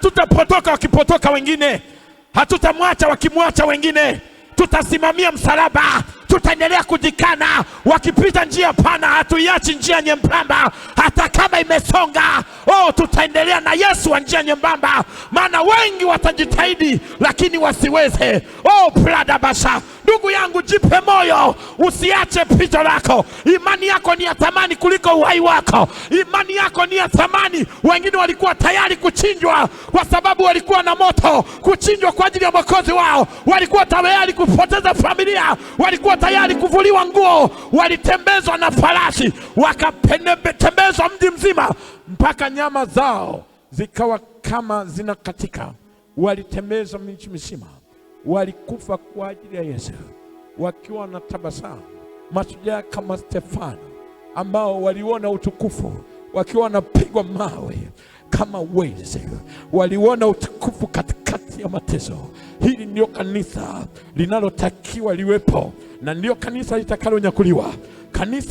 Hatutapotoka wakipotoka wengine, hatutamwacha wakimwacha wengine. Tutasimamia msalaba, tutaendelea kujikana. Wakipita njia pana, hatuiachi njia nyembamba hata kama imesonga. Tutaendelea na Yesu wa njia nyembamba, maana wengi watajitahidi lakini wasiweze. Brada basha, ndugu yangu, jipe moyo, usiache pito lako. Imani yako ni ya thamani kuliko uhai wako. Imani yako ni ya thamani. Wengine walikuwa tayari kuchinjwa kwa sababu walikuwa na moto, kuchinjwa kwa ajili ya Mwokozi wao. Walikuwa tayari kupoteza familia, walikuwa tayari kuvuliwa nguo, walitembezwa na farasi, wakatembezwa mji mzima mpaka nyama zao zikawa kama zinakatika. Walitembezwa mji mzima, walikufa kwa ajili ya Yesu wakiwa na tabasamu. Mashujaa kama Stefano ambao waliona utukufu wakiwa wanapigwa mawe kama wezi, waliona utukufu katikati ya mateso. Hili ndio kanisa linalotakiwa liwepo, na ndio kanisa litakalonyakuliwa. Kanisa